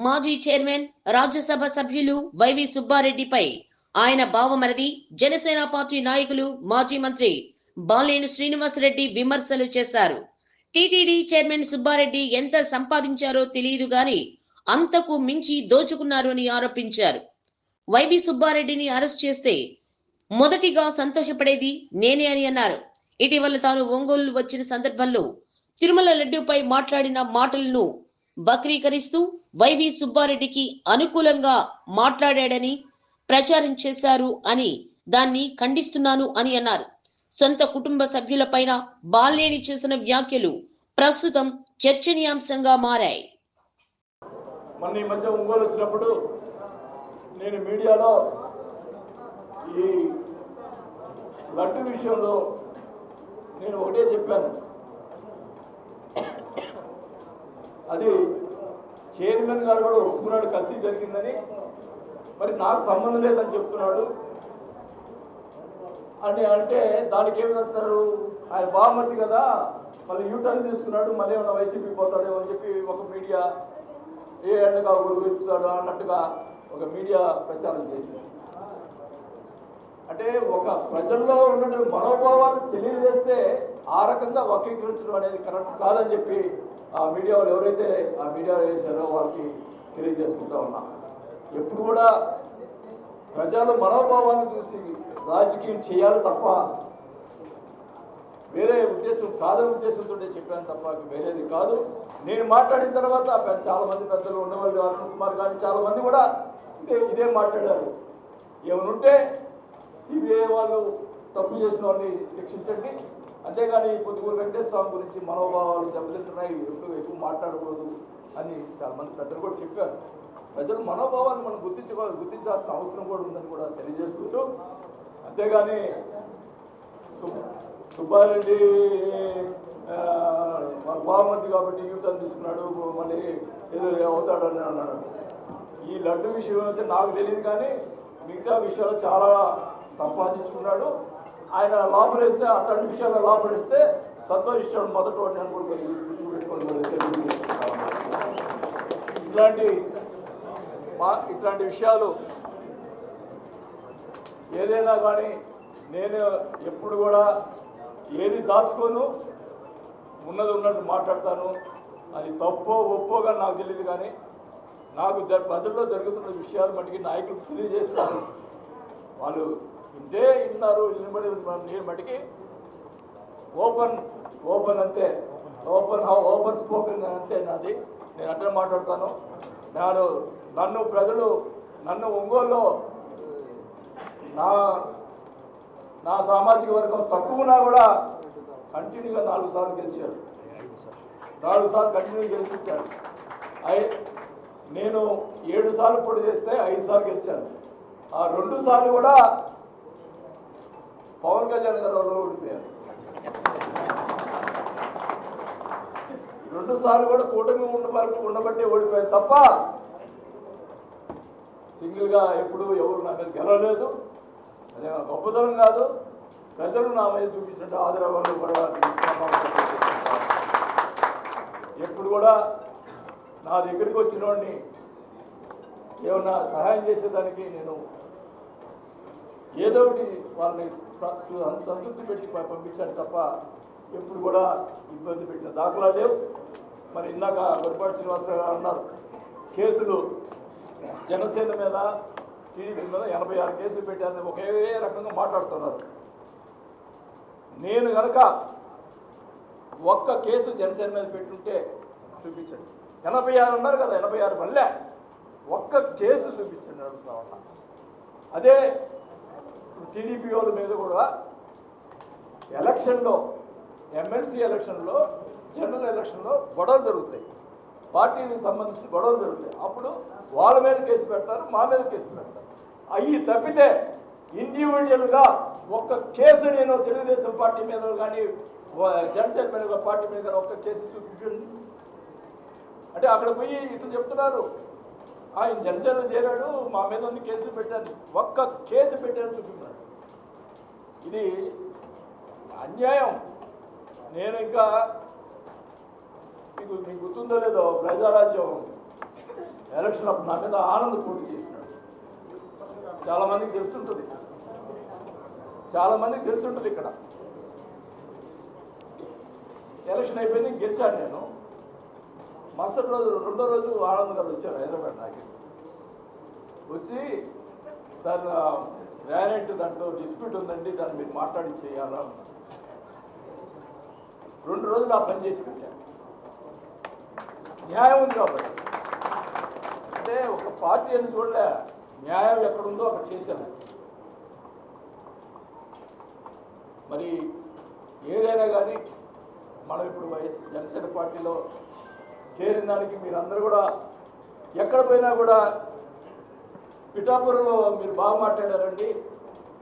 మాజీ చైర్మన్ రాజ్యసభ సభ్యులు వైవి సుబ్బారెడ్డిపై ఆయన బావమరిది జనసేన పార్టీ నాయకులు మాజీ మంత్రి బాలినేని శ్రీనివాసరెడ్డి విమర్శలు చేశారు. టీటీడీ చైర్మన్ సుబ్బారెడ్డి ఎంత సంపాదించారో తెలియదు గాని అంతకు మించి దోచుకున్నారు అని ఆరోపించారు. వైవి సుబ్బారెడ్డిని అరెస్ట్ చేస్తే మొదటిగా సంతోషపడేది నేనే అని అన్నారు. ఇటీవల తాను ఒంగోలు వచ్చిన సందర్భంలో తిరుమల లడ్డూపై మాట్లాడిన మాటలను వక్రీకరిస్తూ వైవి సుబ్బారెడ్డికి అనుకూలంగా మాట్లాడాడని ప్రచారం చేశారు అని దాన్ని ఖండిస్తున్నాను అని అన్నారు. సొంత కుటుంబ సభ్యులపైన బాలినేని చేసిన వ్యాఖ్యలు ప్రస్తుతం చర్చనీయాంశంగా మారాయి. మొన్న ఈ మధ్య ఒంగోలు వచ్చినప్పుడు నేను మీడియాలో ఈ లడ్డు విషయంలో నేను ఒకటే చెప్పాను, అది చైర్మన్ గారు కూడా ఒప్పుకున్నాడు కల్తీ జరిగిందని, మరి నాకు సంబంధం లేదని చెప్తున్నాడు అని అంటే దానికి ఏమి చెప్తారు, ఆయన బాగుమతి కదా మళ్ళీ యూటర్న్ తీసుకున్నాడు, మళ్ళీ ఏమన్నా వైసీపీ పోతాడేమో అని చెప్పి ఒక మీడియా ఏ ఎండగా గుర్తుతాడు అన్నట్టుగా ఒక మీడియా ప్రచారం చేసింది. అంటే ఒక ప్రజల్లో ఉన్న మనోభావాలు తెలియజేస్తే ఆ రకంగా వక్రీకరించడం అనేది కరెక్ట్ కాదని చెప్పి ఆ మీడియా వాళ్ళు ఎవరైతే ఆ మీడియాలో వేశారో వాళ్ళకి తెలియజేసుకుంటా ఉన్నా. ఎప్పుడు కూడా ప్రజల మనోభావాలను చూసి రాజకీయం చేయాలి తప్ప వేరే ఉద్దేశం కాదని ఉద్దేశంతో చెప్పాను తప్ప వేరేది కాదు. నేను మాట్లాడిన తర్వాత చాలామంది పెద్దలు ఉండేవాళ్ళు అరుణ్ కుమార్ కానీ చాలామంది కూడా ఇదే మాట్లాడారు. ఏమనుంటే సిబిఐ వాళ్ళు తప్పు చేసిన వాళ్ళని శిక్షించండి, అంతేగాని పొద్దుగూరు వెంకటేశ్వర స్వామి గురించి మనోభావాలు దెబ్బతింటున్నాయి, ఎక్కువ మాట్లాడకూడదు అని చాలామంది పెద్దలు కూడా చెప్పారు. ప్రజల మనోభావాన్ని మనం గుర్తించాల్సిన అవసరం కూడా ఉందని కూడా తెలియజేసుకుంటూ, అంతేగాని సుబ్బారెడ్డి బాగుమంది కాబట్టి యూటర్న్ తీసుకున్నాడు మళ్ళీ ఏదో అవుతాడని అన్నాడు. ఈ లడ్డు విషయం అయితే నాకు తెలియదు, కానీ మిగతా విషయాలు చాలా సంపాదించుకున్నాడు. ఆయన లోపలేస్తే అట్లాంటి విషయాల్లో లోపలేస్తే సంతోషిస్తాడు మొదటి వాడిని అనుకుంటుంది. ఇట్లాంటి విషయాలు ఏదైనా కానీ నేను ఎప్పుడు కూడా ఏది దాచుకోను, ఉన్నది ఉన్నట్టు మాట్లాడతాను. అది తప్పో ఒప్పోగా నాకు తెలియదు, కానీ నాకు ప్రజల్లో జరుగుతున్న విషయాలు మటుకి నాయకులు తెలియజేస్తారు. వాళ్ళు ఇంటే విన్నారు, నేను మటుకి ఓపెన్ అంతే, ఓపెన్ స్పోకెన్ అంతే నాది. నేను అట్లా మాట్లాడతాను. నన్ను ఒంగోలులో నా సామాజిక వర్గం తక్కువనా కూడా కంటిన్యూగా 4 సార్లు గెలిచారు. 4 సార్లు కంటిన్యూ గెలిపించారు. నేను 7 సార్లు పోటీ చేస్తే 5 సార్లు గెలిచాను. ఆ 2 సార్లు కూడా పవన్ కళ్యాణ్ గారు ఓడిపోయారు. 2 సార్లు కూడా కూటమి ఉండబట్టే ఓడిపోయారు తప్ప సింగిల్గా ఎప్పుడు ఎవరు నా మీద గెలవలేదు. అదే గొప్పతనం కాదు, ప్రజలు నా మీద చూపించినట్టు ఆదరణ కూడా ఎప్పుడు కూడా నా దగ్గరికి వచ్చిన వాడిని ఏమన్నా సహాయం చేసేదానికి నేను ఏదో ఒకటి వాళ్ళని సంతృప్తి పెట్టి పంపించాను తప్ప ఎప్పుడు కూడా ఇబ్బంది పెట్టిన దాఖలా లేవు. మరి ఇందాక గొడపాటి శ్రీనివాసరావు గారు అన్నారు, కేసులు జనసేన మీద టీడీపీ మీద 86 కేసులు పెట్టారని ఒకే రకంగా మాట్లాడుతున్నారు. నేను కనుక ఒక్క కేసు జనసేన మీద పెట్టుంటే చూపించండి. 86 ఉన్నారు కదా, 86 మళ్ళీ ఒక్క కేసు చూపించండి అడుగుతా ఉన్నా. అదే టీడీపీ వాళ్ళ మీద కూడా ఎలక్షన్లో, ఎమ్మెల్సీ ఎలక్షన్లో, జనరల్ ఎలక్షన్లో గొడవలు జరుగుతాయి, పార్టీకి సంబంధించిన గొడవలు జరుగుతాయి. అప్పుడు వాళ్ళ మీద కేసు పెడతారు, మా మీద కేసు పెడతారు. అవి తప్పితే ఇండివిజువల్గా ఒక్క కేసు నేను తెలుగుదేశం పార్టీ మీద కానీ జనసేన మీద పార్టీ మీద కానీ ఒక్క కేసు చూపించండి అంటే అక్కడ పోయి ఇట్లా చెప్తున్నారు, ఆయన జనసేన చేరాడు, మా మీద ఉంది కేసులు పెట్టాను, ఒక్క కేసు పెట్టాను చూపిస్తున్నాడు. ఇది అన్యాయం. నేను ఇంకా మీకు గుర్తుందో లేదో ప్రజారాజ్యం ఎలక్షన్ అప్పుడు నా మీద ఆనంద్ పోటీ చేసినాడు. చాలామందికి తెలుసుంటుంది, ఇక్కడ ఎలక్షన్ అయిపోయింది, గెలిచాను నేను. మరుసటి రోజు రెండో రోజు ఆనంద్ గారు వచ్చారు హైదరాబాద్. నాకు వచ్చి సార్ గ్రానైట్ దాంట్లో డిస్ప్యూట్ ఉందండి, దాన్ని మీరు మాట్లాడి చేయాలా. 2 రోజులు ఆ పని చేసి పెట్టాను. న్యాయం ఉంది కాబట్టి, అంటే ఒక పార్టీ అని చూడలే, న్యాయం ఎక్కడుందో అక్కడ చేశాను. మరి ఏదైనా కానీ మనం ఇప్పుడు జనసేన పార్టీలో చేరిన దానికి మీరందరూ కూడా ఎక్కడ పోయినా కూడా పిఠాపురంలో మీరు బాగా మాట్లాడారండి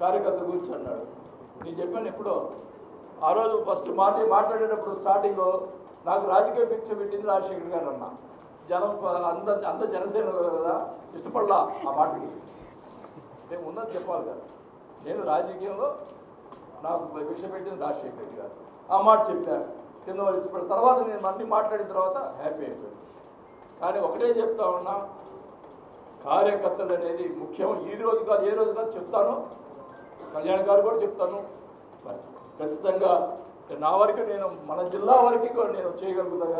కార్యకర్తల గురించి అన్నాడు. నేను చెప్పాను ఎప్పుడో, ఆ రోజు ఫస్ట్ మాట్లాడేటప్పుడు స్టార్టింగ్లో నాకు రాజకీయ భిక్ష పెట్టింది రాజశేఖర్ గారు అన్న. జనం అంత జనసేన కదా, ఇష్టపడలా ఆ మాటకి. నేను ఉన్నది చెప్పాలి కదా, నేను రాజకీయంలో నాకు భిక్ష పెట్టింది రాజశేఖర్ రెడ్డి గారు. ఆ మాట చెప్పాను, కింద వాళ్ళు ఇష్టపడిన తర్వాత నేను అన్నీ మాట్లాడిన తర్వాత హ్యాపీ అయిపోయాను. కానీ ఒకటే చెప్తా ఉన్నా, కార్యకర్తలు అనేది ముఖ్యం. ఈ రోజు కాదు, ఏ రోజు కాదు చెప్తాను. కళ్యాణ్ గారు కూడా చెప్తాను. మరి ఖచ్చితంగా నా వరకు నేను మన జిల్లా వరకు నేను చేయగలుగుతాను.